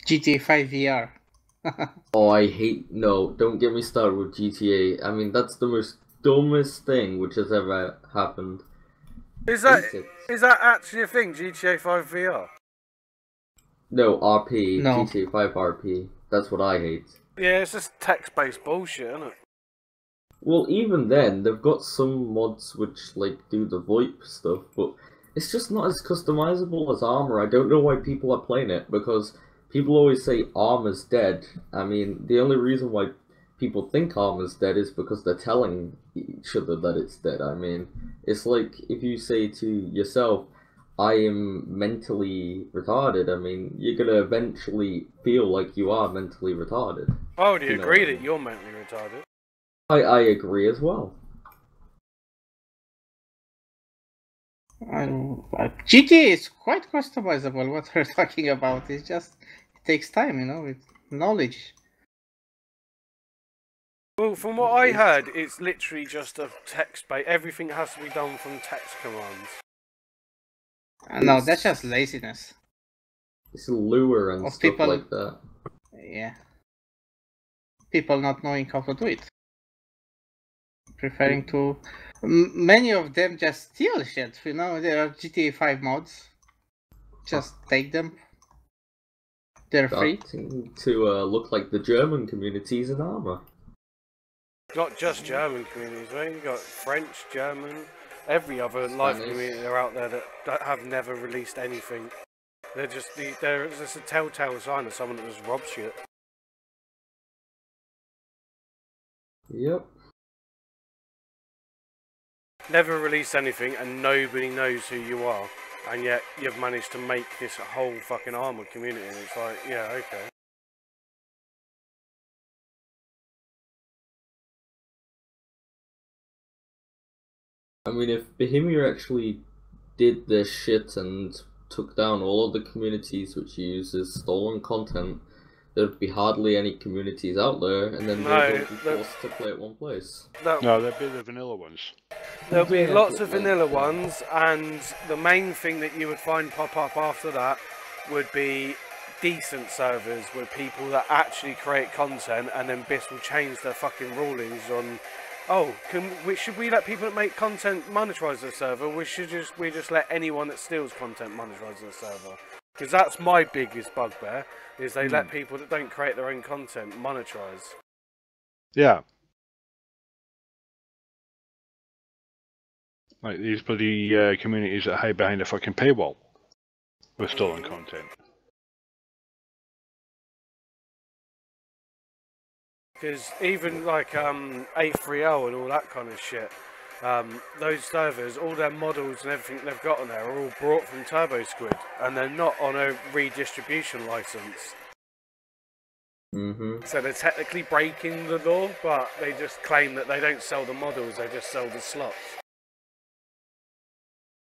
GTA 5 VR. Oh, I hate no. Don't get me started with GTA. I mean, that's the most dumbest thing which has ever happened. Is that actually a thing? GTA 5 VR? No, RP. No. GTA 5 RP. That's what I hate. Yeah, it's just text-based bullshit, isn't it? Well, even then, they've got some mods which like do the VoIP stuff, but it's just not as customizable as Armor. I don't know why people are playing it because people always say Armor's dead. I mean, the only reason why people think Armor's dead is because they're telling each other that it's dead. I mean, it's like if you say to yourself, I am mentally retarded. I mean, you're gonna eventually feel like you are mentally retarded. I would agree what I mean. that you're mentally retarded. I agree as well. GTA is quite customizable. What we're talking about is just it takes time, you know, with knowledge. Well, from what I heard, it's literally just a text-based. Everything has to be done from text commands. No, that's just laziness. It's lure and Of stuff people- like that. Yeah. People not knowing how to do it. Preferring to... Many of them just steal shit, you know, there are GTA 5 mods. Just take them. They're free. Starting to look like the German communities in Armor. Not just German communities, right? You've got French, German, every other live Spanish. community that are out there that have never released anything. They're just a telltale sign of someone that just robs shit. Yep. Never released anything and nobody knows who you are. And yet you've managed to make this whole fucking Armor community. And it's like, yeah, okay. I mean, if Bohemia actually did their shit and took down all of the communities which uses stolen content, there'd be hardly any communities out there, and then No, they would be forced to play at one place. No, they'd be the vanilla ones. There'll be Yeah, lots but of like- vanilla ones, and the main thing that you would find pop up after that would be decent servers with people that actually create content, and then BIS will change their fucking rulings on, oh, should we let people that make content monetize their server? We just let anyone that steals content monetize their server. Because that's my biggest bugbear, is they let people that don't create their own content monetize. Yeah. Like these bloody communities that hide behind a fucking paywall with stolen content. Because even like A3L and all that kind of shit, those servers, all their models and everything they've got on there are all brought from Turbo Squid, and they're not on a redistribution license. So they're technically breaking the law, but they just claim that they don't sell the models, they just sell the slots.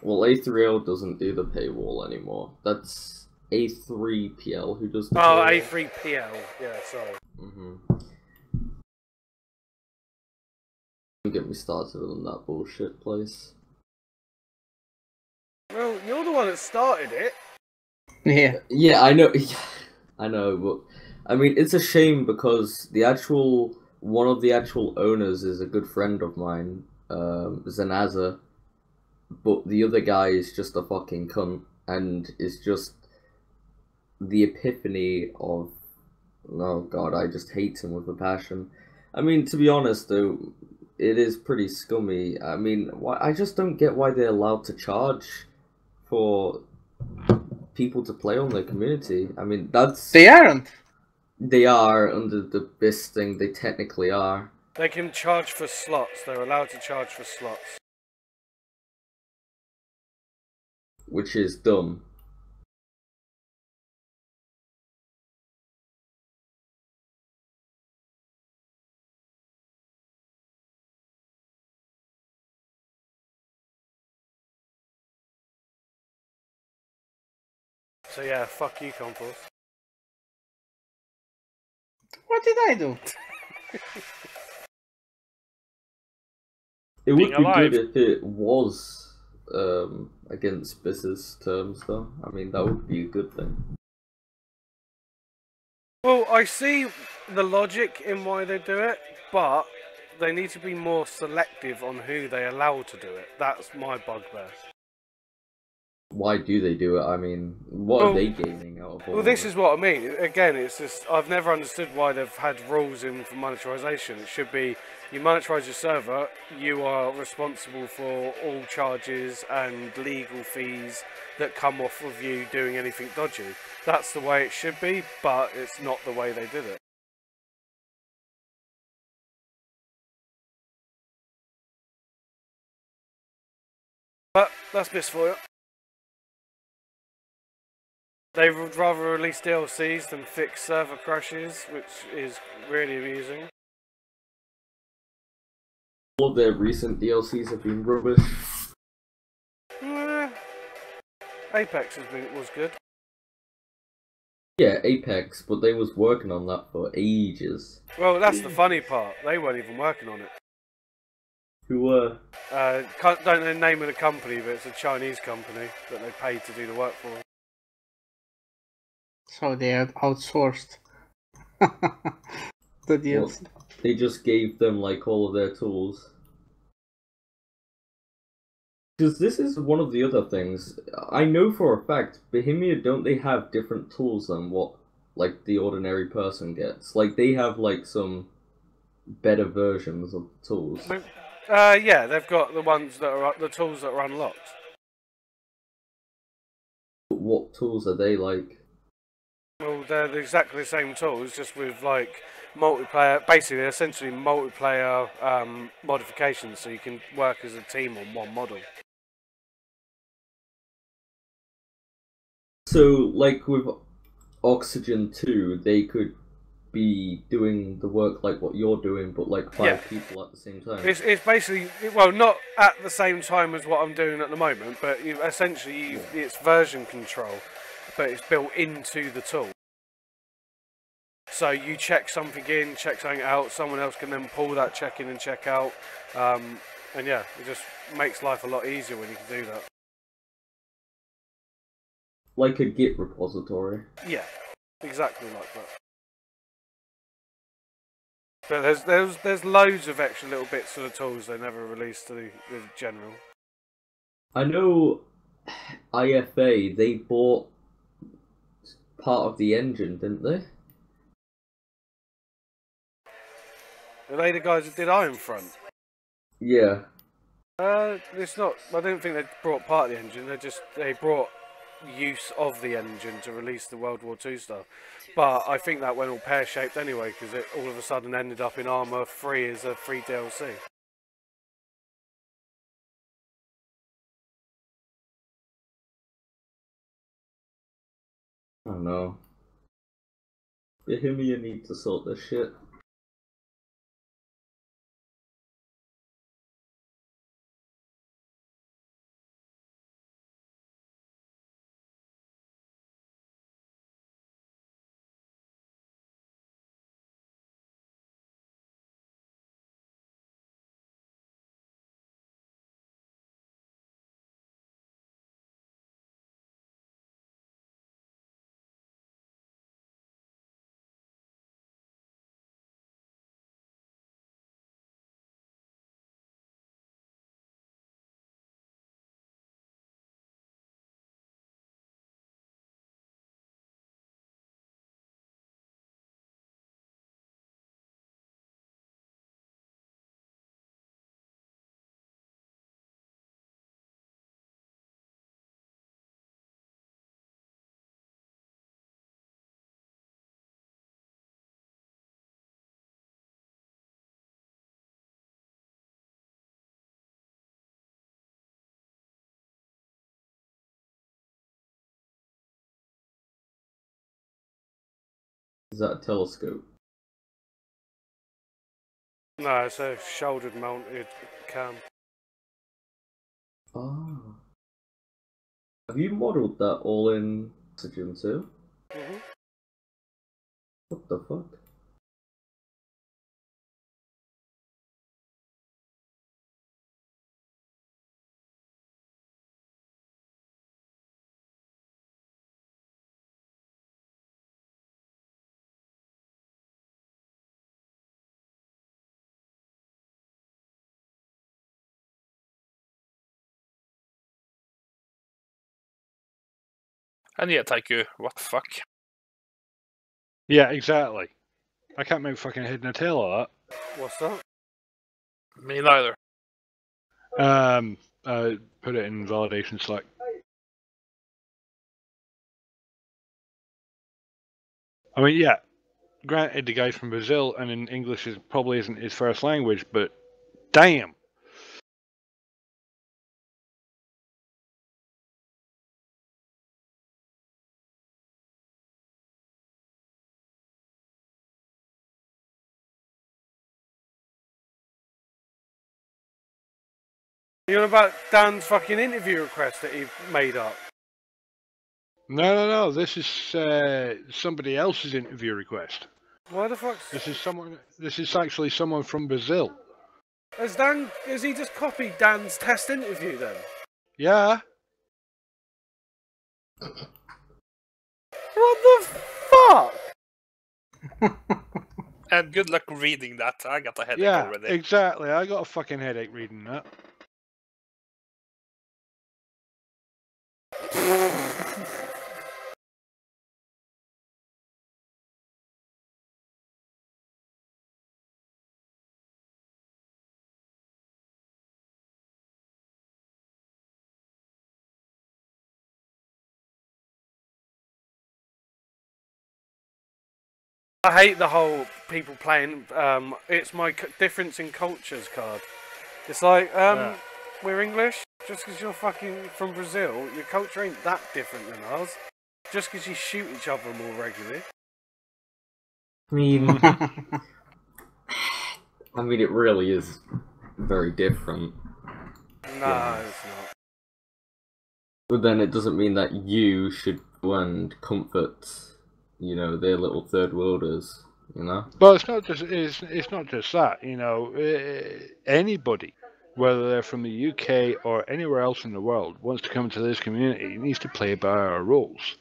Well, A3L doesn't do the paywall anymore. That's A3PL who does the Oh, paywall. A3PL, yeah, sorry. Don't get me started on that bullshit place. Well, you're the one that started it. Yeah. Yeah, I know. I know, but I mean, it's a shame because one of the actual owners is a good friend of mine, Zanaza, but the other guy is just a fucking cunt and is just the epiphany of, oh god, I just hate him with a passion. I mean, to be honest though, it is pretty scummy. I mean, I just don't get why they're allowed to charge for people to play on their community. I mean, They aren't. They are under the BIS thing. They technically are. They can charge for slots, they're allowed to charge for slots. Which is dumb. So yeah, fuck you, Compost. What did I do? It would Being be alive. good if it was against BIS's terms, though. I mean, that would be a good thing. Well, I see the logic in why they do it, but they need to be more selective on who they allow to do it. That's my bugbear. Why do they do it? I mean, what are they gaining out of all Well, of this it? is what I mean. Again, it's just I've never understood why they've had rules in for monetarization. It should be you monetize your server, you are responsible for all charges and legal fees that come off of you doing anything dodgy. That's the way it should be, but it's not the way they did it. But that's this for you. They would rather release DLCs than fix server crashes, which is really amusing. All of their recent DLCs have been rubbish. Apex was good. Yeah, Apex, but they was working on that for ages. Well, that's the funny part. They weren't even working on it. Who were? Don't know the name of the company, but it's a Chinese company that they paid to do the work for. So they had outsourced the deals. Well, they just gave them like all of their tools. Because this is one of the other things. I know for a fact, Bohemia, don't they have different tools than what like the ordinary person gets? Like they have like some better versions of the tools. Yeah, they've got the ones that are the tools that are unlocked. But what tools are they like? Well, they're exactly the same tools, just with like multiplayer. Basically, they're essentially multiplayer modifications, so you can work as a team on one model. So, like with Oxygen 2, they could be doing the work like what you're doing, but like 5 people at the same time. It's basically, well, not at the same time as what I'm doing at the moment, but it's version control, but it's built into the tool. So you check something in, check something out, someone else can then pull that check in and check out. And yeah, it just makes life a lot easier when you can do that. Like a Git repository. Yeah, exactly like that. But there's loads of extra little bits of the tools they never released to the general. I know IFA, they bought part of the engine, didn't they? Are they the guys that did Ironfront? Yeah. It's not. I don't think they brought part of the engine. They brought use of the engine to release the World War II stuff. But I think that went all pear-shaped anyway, because it all of a sudden ended up in Arma 3 as a free DLC. I don't know. Bohemia need to sort this shit. Is that a telescope? No, it's a shouldered mounted cam. Oh. Have you modelled that all in Oxygen too? What the fuck? And yeah, Taiku, what the fuck? Yeah, exactly. I can't make fucking head and a tail of What's that? Me neither. that. Put it in validation Slack. I mean, yeah. Granted, the guy's from Brazil, and in English probably isn't his first language, but damn. You know about Dan's fucking interview request that he made up? No. This is somebody else's interview request. Why the fuck? This is actually someone from Brazil. Has he just copied Dan's test interview then? Yeah. What the fuck? And good luck reading that. I got a headache Yeah, already. exactly. I got a fucking headache reading that. I hate the whole people playing it's my difference in cultures card. It's like, Yeah. we're English, just because you're fucking from Brazil, your culture ain't that different than ours. Just because you shoot each other more regularly. I mean, it really is very different. No, Yeah. it's not. But then it doesn't mean that you should go and comfort, their little third worlders, Well, it's not just that. Anybody, whether they're from the UK or anywhere else in the world, wants to come to this community needs to play by our rules.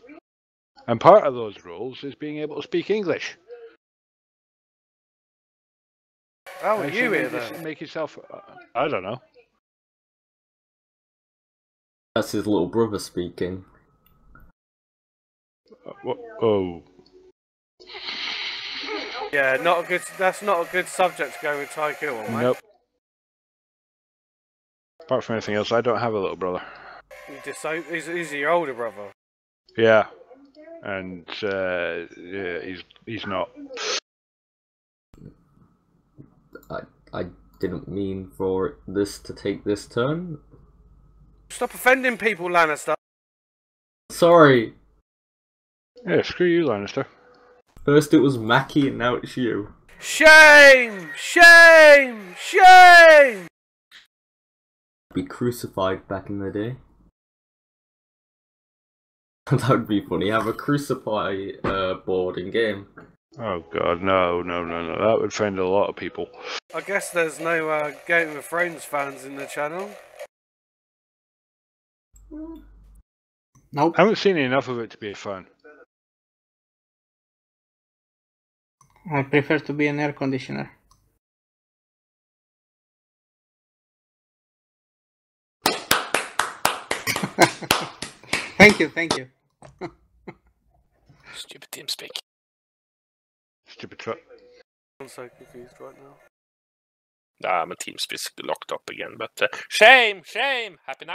And part of those rules is being able to speak English. How are you here then? Make yourself. I don't know. That's his little brother speaking. Oh. Yeah, that's not a good subject to go with Taiku on, mate. Nope. Apart from anything else, I don't have a little brother. He's your older brother. Yeah. And yeah, he's not. I didn't mean for this to take this turn. Stop offending people, Lannister. Sorry. Yeah, screw you, Lannister. First it was Mackie and now it's you. Shame! Shame! Shame! Be crucified back in the day. That would be funny. Have a crucify board in game. Oh god, no. That would offend a lot of people. I guess there's no Game of Thrones fans in the channel. Nope. I haven't seen enough of it to be fun. I prefer to be an air conditioner. Thank you. Stupid TeamSpeak. Stupid truck. I'm so confused right now. Nah, my TeamSpeak locked up again, but shame! Happy now?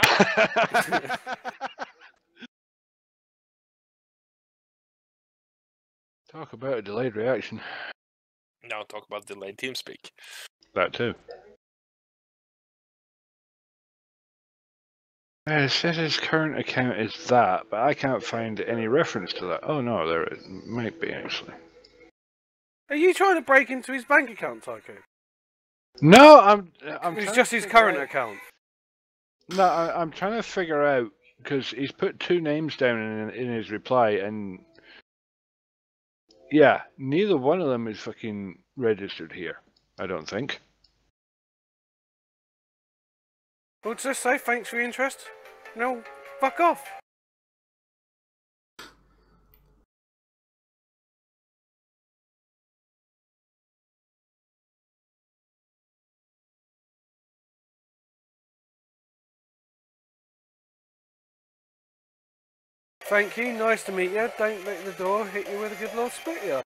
Talk about a delayed reaction. Now talk about delayed TeamSpeak. That too. It says his current account is that, but I can't find any reference to that. Oh no, there it might be actually. Are you trying to break into his bank account, Tycho? No, I'm. It's just his current account. No, I'm trying to figure out because he's put two names down in his reply, and yeah, neither one of them is fucking registered here. I don't think. Well, just say thanks for your interest. No, fuck off. Thank you, nice to meet you. Don't let the door hit you with a good Lord split you.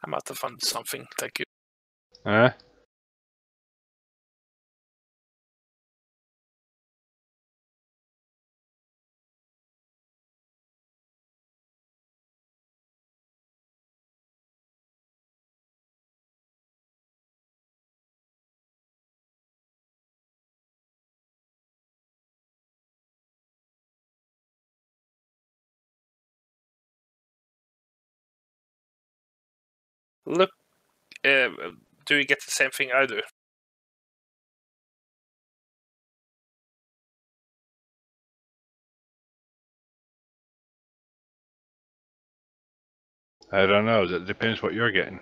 I'm out to find something. Thank you. Huh? Look, do you get the same thing I do? I don't know. That depends what you're getting.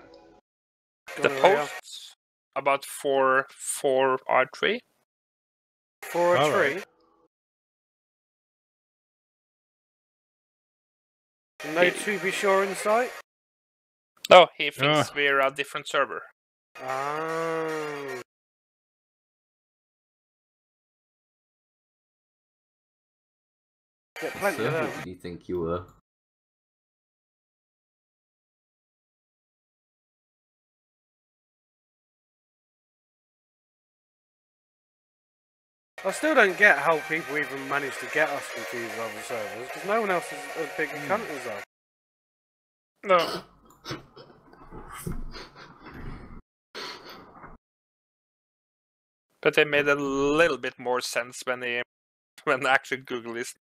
The Gonorrhea. posts about 4R3. For a All tree. right. No to be sure in sight. No, he thinks Ah. we're a different server. Oh. Get plenty of So, them. who do you think you were? I still don't get how people even manage to get us confused with other servers, because no one else is as big a cunt as us. No. But they made a little bit more sense when actually Google is.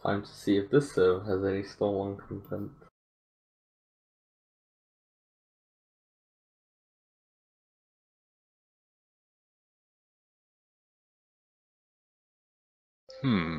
Time to see if this server has any stolen content. Hmm.